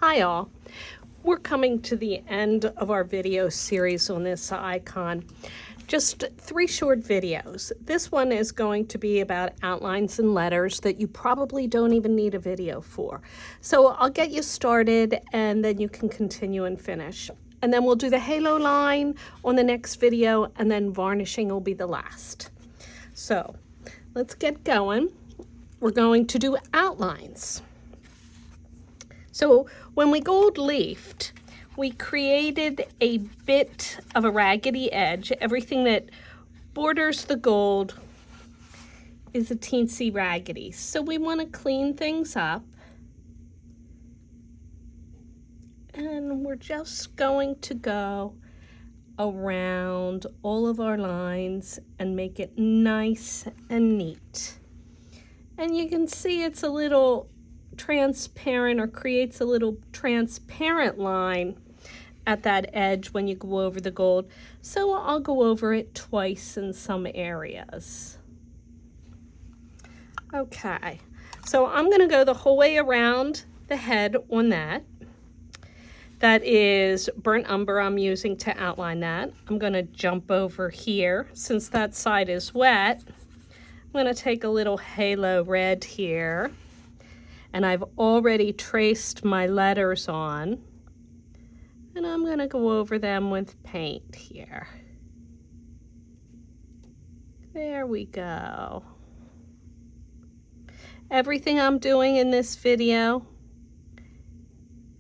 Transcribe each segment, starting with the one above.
Hi all. We're coming to the end of our video series on this icon. Just 3 short videos. This one is going to be about outlines and letters that you probably don't even need a video for. So I'll get you started and then you can continue and finish. And then we'll do the halo line on the next video, and then varnishing will be the last. So let's get going. We're going to do outlines. So when we gold leafed, we created a bit of a raggedy edge. Everything that borders the gold is a teensy raggedy. So we want to clean things up. And we're just going to go around all of our lines and make it nice and neat. And you can see it's a little transparent, or creates a little transparent line at that edge when you go over the gold. So I'll go over it twice in some areas. Okay, so I'm going to go the whole way around the head on that. That is burnt umber I'm using to outline that. I'm going to jump over here. Since that side is wet, I'm going to take a little halo red here. And I've already traced my letters on. And I'm going to go over them with paint here. There we go. Everything I'm doing in this video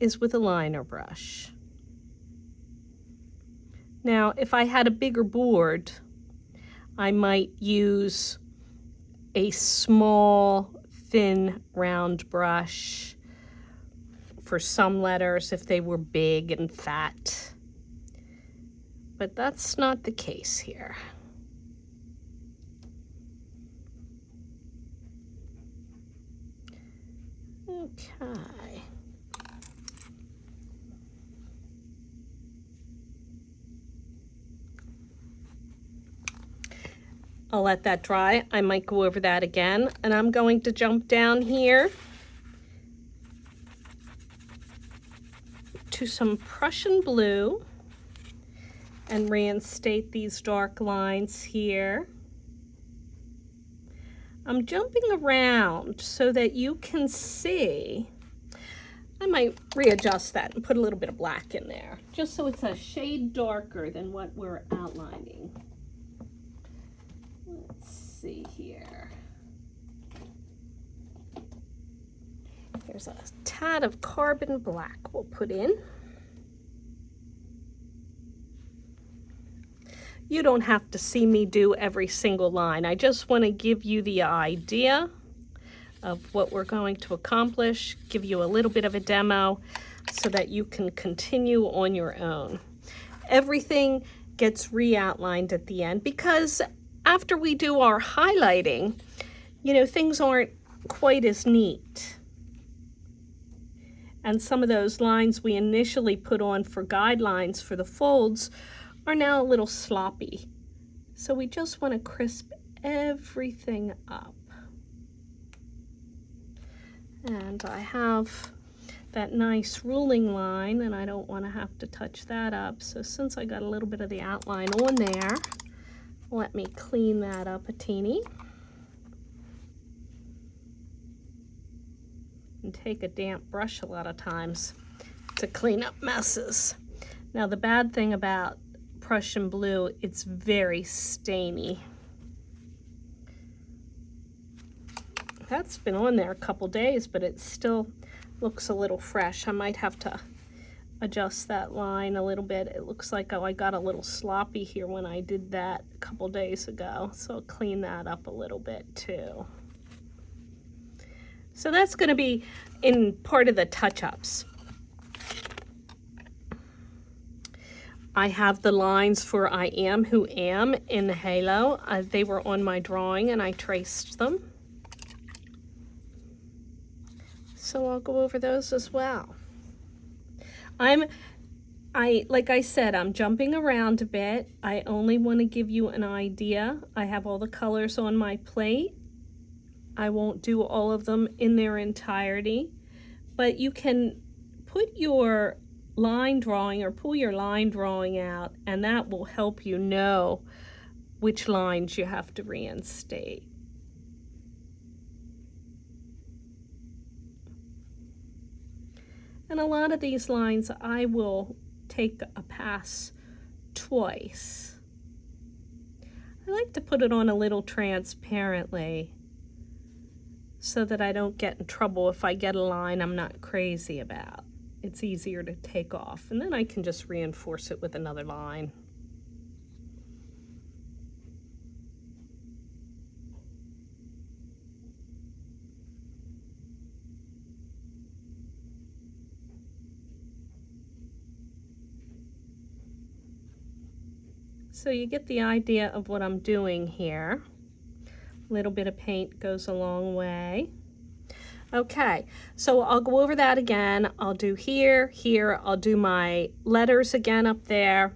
is with a liner brush. Now, if I had a bigger board, I might use a small, thin, round brush for some letters if they were big and fat. But that's not the case here. Okay. I'll let that dry. I might go over that again, and I'm going to jump down here to some Prussian blue and reinstate these dark lines here. I'm jumping around so that you can see. I might readjust that and put a little bit of black in there, just so it's a shade darker than what we're outlining. Let's see here. There's a tad of carbon black we'll put in. You don't have to see me do every single line. I just want to give you the idea of what we're going to accomplish, give you a little bit of a demo so that you can continue on your own. Everything gets re-outlined at the end because after we do our highlighting, you know, things aren't quite as neat. And some of those lines we initially put on for guidelines for the folds are now a little sloppy. So we just want to crisp everything up. And I have that nice ruling line, and I don't want to have to touch that up. So since I got a little bit of the outline on there, let me clean that up a teeny. And take a damp brush a lot of times to clean up messes. Now the bad thing about Prussian blue, it's very stainy. That's been on there a couple days, but it still looks a little fresh. I might have to adjust that line a little bit. It looks like, oh, I got a little sloppy here when I did that a couple days ago. So I'll clean that up a little bit too. So that's going to be in part of the touch-ups. I have the lines for I am who am in the halo. They were on my drawing and I traced them. So I'll go over those as well. Like I said, I'm jumping around a bit. I only want to give you an idea. I have all the colors on my plate. I won't do all of them in their entirety, but you can put your line drawing or pull your line drawing out, and that will help you know which lines you have to reinstate. And a lot of these lines I will take a pass twice. I like to put it on a little transparently so that I don't get in trouble if I get a line I'm not crazy about. It's easier to take off, and then I can just reinforce it with another line. So you get the idea of what I'm doing here. A little bit of paint goes a long way. Okay, so I'll go over that again. I'll do here, I'll do my letters again up there.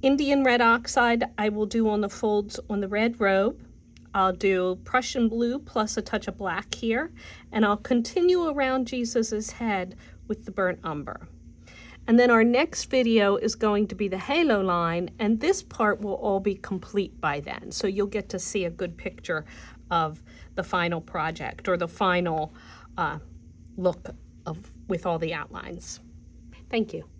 Indian red oxide I will do on the folds on the red robe. I'll do Prussian blue plus a touch of black here, and I'll continue around Jesus's head with the burnt umber. And then our next video is going to be the halo line, and this part will all be complete by then. So you'll get to see a good picture of the final project, or the final look with all the outlines. Thank you.